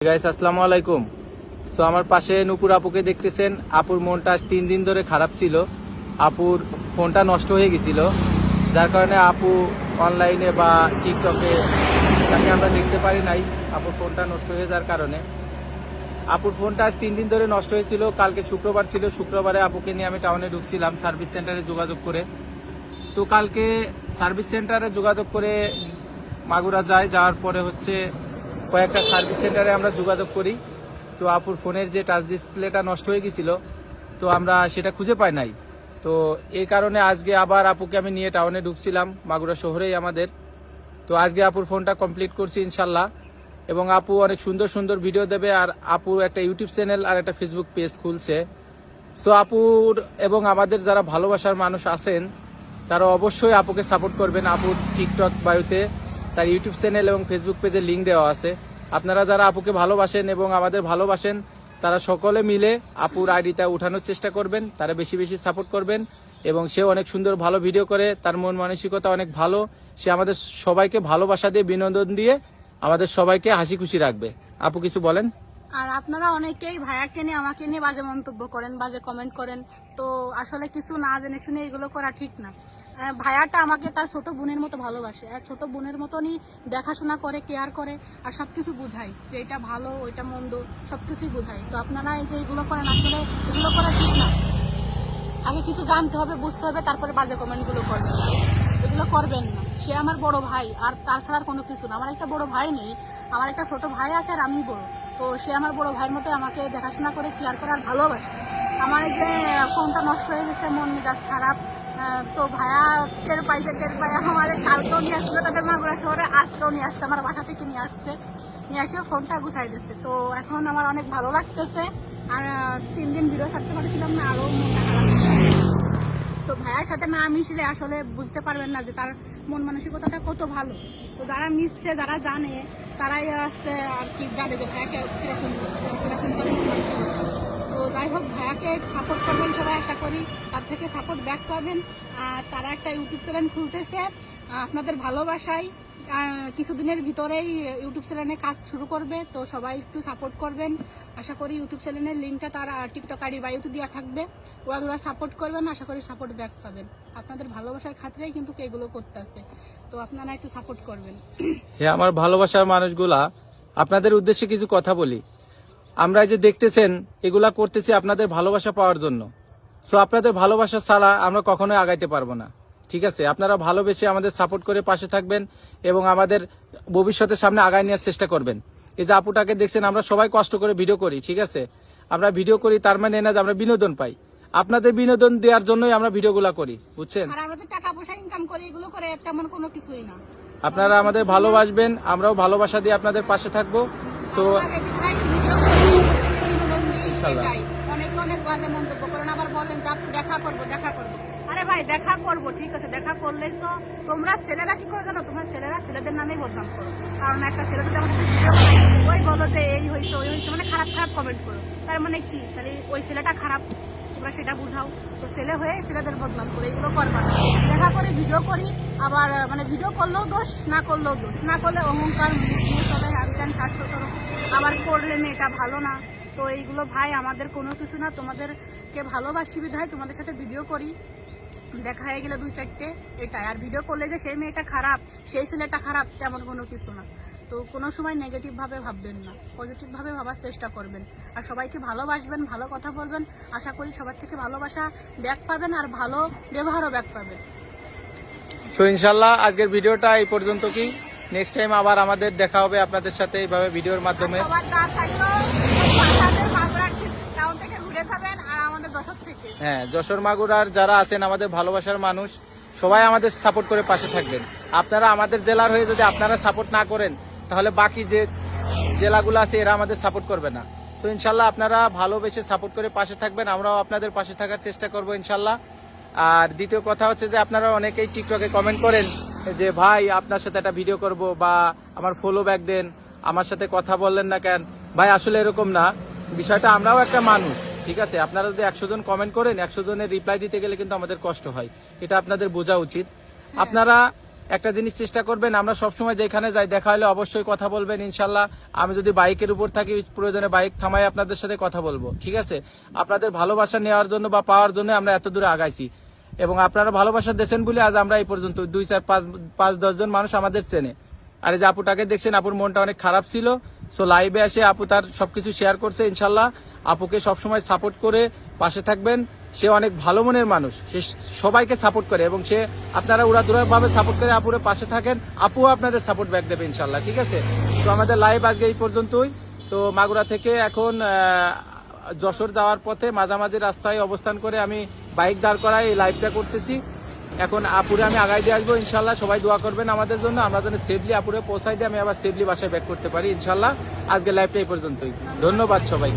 Guys আসসালামু আলাইকুম। So আমার পাশে নূপুর আপুকে দেখতেছেন। আপুর মনটা আজ 3 দিন ধরে খারাপ ছিল। আপুর ফোনটা নষ্ট হয়ে গেছিল, যার কারণে আপু অনলাইনে বা টিকটকে তাকে আমরা দেখতে পারি নাই। আপুর ফোনটা নষ্ট হয়ে যাওয়ার কারণে আপুর ফোনটা আজ 3 দিন ধরে নষ্ট হয়েছিল। কালকে শুক্রবার ছিল, শুক্রবারে আপুকে নিয়ে আমি টাউনে ঢুকছিলাম সার্ভিস সেন্টারে যোগাযোগ করে। তো কালকে সার্ভিস সেন্টারে যোগাযোগ করে মাগুরা যাওয়ার পরে কয়েকটা সার্ভিস সেন্টারে আমরা যোগাযোগ করি। তো আপুর ফোনের যে টাচ ডিসপ্লেটা নষ্ট হয়ে গেছিল, তো আমরা সেটা খুঁজে পাই নাই। তো এই কারণে আজকে আবার আপুকে আমি নিয়ে টাউনে ঢুকছিলাম, মাগুরা শহরেই আমাদের। তো আজকে আপুর ফোনটা কমপ্লিট করছি ইনশাল্লাহ, এবং আপু অনেক সুন্দর সুন্দর ভিডিও দেবে। আর আপু একটা ইউটিউব চ্যানেল আর একটা ফেসবুক পেজ খুলছে। সো আপুর এবং আমাদের যারা ভালোবাসার মানুষ আছেন তারা অবশ্যই আপুকে সাপোর্ট করবেন। আপুর টিকটক বায়ুতে তার ইউটিউব চ্যানেল এবং ফেসবুক পেজের লিঙ্ক দেওয়া আছে। আপনারা যারা আপুকে ভালোবাসেন এবং আমাদের ভালোবাসেন তারা সকলে মিলে আপুর আইডিটা উঠানোর চেষ্টা করবেন, তারা বেশি বেশি সাপোর্ট করবেন। এবং সে অনেক সুন্দর ভালো ভিডিও করে, তার মন মানসিকতা অনেক ভালো। সে আমাদের সবাইকে ভালোবাসা দিয়ে, বিনোদন দিয়ে আমাদের সবাইকে হাসি খুশি রাখবে। আপু কিছু বলেন। আর আপনারা অনেকেই ভাইয়াকে নিয়ে আমাকে নিয়ে বাজে মন্তব্য করেন, বাজে কমেন্ট করেন। তো আসলে কিছু না জেনে শুনে এগুলো করা ঠিক না। ভাইয়াটা আমাকে তার ছোট বোনের মতো ভালোবাসে, আর ছোট বোনের মতনই দেখাশোনা করে, কেয়ার করে, আর সবকিছু বুঝায় যে এটা ভালো ওইটা মন্দ সবকিছুই বুঝায়। তো আপনারা এই যে এগুলো করেন, আসলে এগুলো করা ঠিক না। আগে কিছু জানতে হবে, বুঝতে হবে, তারপরে বাজে কমেন্টগুলো করবেন। এগুলো করবেন না। সে আমার বড় ভাই, আর তাছাড়া আর কোনো কিছু না। আমার একটা বড় ভাই নেই, আমার একটা ছোট ভাই আছে, আর আমি বড়। তো সে আমার বড় ভাইয়ের মতো আমাকে দেখাশোনা করে, কেয়ার করে, আর ভালোবাসে। আমার এই যে ফোনটা নষ্ট হয়ে গেছে, মন মেজাজ খারাপ। তো ভাইয়া টের পাইছে, আমার কালকেও নিয়ে আসছিল তাদের মাগুরা শহরে, আজকেও নিয়ে আসছে, আমার বাসা থেকে নিয়ে এসে ফোনটা গুছাই দিচ্ছে। তো এখন আমার অনেক ভালো লাগতেছে। আর 3 দিন ভিডিও ছাড়তে পারছিলাম না, আরও মনটা খারাপ। তো ভাইয়ার সাথে না মিশলে আসলে বুঝতে পারবেন না যে তার মন মানসিকতাটা কত ভালো। তো যারা মিশছে, যারা জানে, তারাই আসতে আর কি জানে যে ভাইয়াকে কিরকম তো যাই হোক, ভাইয়াকে সাপোর্ট করবেন সবাই, আশা করি তার থেকে সাপোর্ট ব্যাক পাবেন। আর তারা একটা ইউটিউব চ্যানেল খুলতেছে আপনাদের ভালোবাসায়, কিছুদিনের ভিতরেই ইউটিউব চ্যানেলে কাজ শুরু করবে। তো সবাই একটু সাপোর্ট করবেন। আশা করি ইউটিউব চ্যানেলের লিঙ্কটা তারা টিকটক আইডি বায়ুতে দেওয়া থাকবে, ওরা সাপোর্ট করবেন, আশা করি সাপোর্ট ব্যাক পাবেন। আপনাদের ভালোবাসার খাতিরেই কিন্তু এগুলো করতেছে, তো আপনারা একটু সাপোর্ট করবেন। হ্যাঁ, আমার ভালোবাসার মানুষগুলা, আপনাদের উদ্দেশ্যে কিছু কথা বলি। আমরা যে দেখতেছেন এগুলা করতেছি আপনাদের ভালোবাসা পাওয়ার জন্য। সো আপনাদের ভালোবাসা ছাড়া আমরা কখনোই আগাইতে পারবো না, ঠিক আছে? আপনারা ভালোবেসে আমাদের সাপোর্ট করে পাশে থাকবেন এবং আমাদের ভবিষ্যতের সামনে আগায় নেওয়ার চেষ্টা করবেন। এই যে আপুটাকে দেখছেন, আমরা সবাই কষ্ট করে ভিডিও করি, ঠিক আছে? আমরা ভিডিও করি তার মানে না যে আমরা বিনোদন পাই। আপনাদের বিনোদন দেওয়ার জন্যই আমরা ভিডিওগুলা করি, বুঝছেন? আর আমরা যে টাকা পয়সা ইনকাম করি, এগুলো করে তেমন কোনো কিছুই না। আপনারা আমাদের ভালোবাসবেন, আমরাও ভালোবাসা দিয়ে আপনাদের পাশে থাকবো। সো অনেক অনেক বাজে মন্তব্য করেন, আবার বলেন যে আপনি দেখা করবো। আরে ভাই, দেখা করবো, ঠিক আছে, দেখা করলে তো তোমরা ছেলেরা কি করে জানো, তোমরা ছেলেরা ছেলেদের নামেই বদনাম করো। কারণ একটা ছেলে যদি আমাদের ওই বলো যে এই হয়েছে ওই হয়েছে, মানে খারাপ খারাপ কমেন্ট করো, তার মানে কি? তাহলে ওই ছেলেটা খারাপ, তোমরা সেটা বুঝাও। তো ছেলে হয়ে ছেলেদের বদনাম করে এগুলো করবা না। দেখা করে ভিডিও করি, আবার মানে ভিডিও করলেও দোষ, না করলেও দোষ, না করলে অহংকার আবার করলে এটা ভালো না। তো এইগুলো ভাই আমাদের কোনো কিছু না, তোমাদেরকে ভালোবাসি বিধায় তোমাদের সাথে ভিডিও করি। দেখা হয়ে গেলে 2-4টে এটাই। আর ভিডিও করলে যে সেই মেয়েটা খারাপ, সেই ছেলেটা খারাপ, তেমন কোনো কিছু না। তো কোনো সময় নেগেটিভ ভাবে ভাববেন না, পজিটিভ ভাবে ভাবার চেষ্টা করবেন। আর সবাইকে ভালোবাসবেন, ভালো কথা বলবেন। আশা করি সবার থেকে ভালোবাসা ব্যাক পাবেন, আর ভালো ব্যবহারও ব্যাক পাবেন। সো ইনশাল্লাহ আজকের ভিডিওটা এই পর্যন্ত। কি নেক্সট টাইম আবার আমাদের দেখা হবে আপনাদের সাথে এইভাবে ভিডিওর মাধ্যমে। হ্যাঁ, যশোর মাগুরার যারা আছেন আমাদের ভালোবাসার মানুষ, সবাই আমাদের সাপোর্ট করে পাশে থাকবেন। আপনারা আমাদের জেলার হয়ে যদি আপনারা সাপোর্ট না করেন, তাহলে বাকি যে জেলাগুলো আছে এরা আমাদের সাপোর্ট করবে না। সো ইনশাল্লাহ আপনারা ভালোবেসে সাপোর্ট করে পাশে থাকবেন, আমরাও আপনাদের পাশে থাকার চেষ্টা করবো ইনশাল্লাহ। আর দ্বিতীয় কথা হচ্ছে যে আপনারা অনেকেই টিকটকে কমেন্ট করেন যে ভাই আপনার সাথে একটা ভিডিও করব, বা আমার ফলো ব্যাক দেন, আমার সাথে কথা বললেন না কেন। ভাই আসলে এরকম না, বিষয়টা আমরাও একটা মানুষ, ঠিক আছে? আপনারা যদি 100 জন কমেন্ট করেন, 100 জনের রিপ্লাই দিতে গেলে কিন্তু আমাদের কষ্ট হয়, এটা আপনাদের বোঝা উচিত। আপনারা একটা জিনিস চেষ্টা করবেন, আমরা সবসময় যেখানে যাই দেখা হলে অবশ্যই কথা বলবেন ইনশাল্লাহ। আমি যদি বাইকের উপর থাকি প্রয়োজনে বাইক থামাই আপনাদের সাথে কথা বলবো, ঠিক আছে? আপনাদের ভালোবাসা নেওয়ার জন্য বা পাওয়ার জন্য আমরা এত দূরে আগাইছি, এবং আপনারা ভালোবাসা দিয়েছেন বলে আজ আমরা এই পর্যন্ত 2, 4, 5, 10 জন মানুষ আমাদের চেনে। আর এই যে আপুটাকে দেখছেন, আপুর মনটা অনেক খারাপ ছিল, সো লাইভে এসে আপু তার সবকিছু শেয়ার করছে। ইনশাল্লাহ আপুকে সবসময় সাপোর্ট করে পাশে থাকবেন। সে অনেক ভালো মনের মানুষ, সে সবাইকে সাপোর্ট করে, এবং সে আপনারা উড়াদুরা ভাবে সাপোর্ট করে আপুরে পাশে থাকেন, আপুও আপনাদের সাপোর্ট ব্যাক দেবে ইনশাল্লাহ, ঠিক আছে? তো আমাদের লাইভ আজকে এই পর্যন্তই। তো মাগুরা থেকে এখন যশোর যাওয়ার পথে মাঝামাঝি রাস্তায় অবস্থান করে আমি বাইক দাঁড় করাই এই লাইভটা করতেছি। এখন আপুরে আমি আগাই দিয়ে আসবো ইনশাল্লাহ। সবাই দোয়া করবেন আমাদের জন্য, আমরা যেন সেফলি আপুরে পৌঁছাই দিয়ে আমি আবার সেফলি বাসায় ব্যাক করতে পারি ইনশাল্লাহ। আজকে লাইভটা এই পর্যন্তই। ধন্যবাদ সবাই।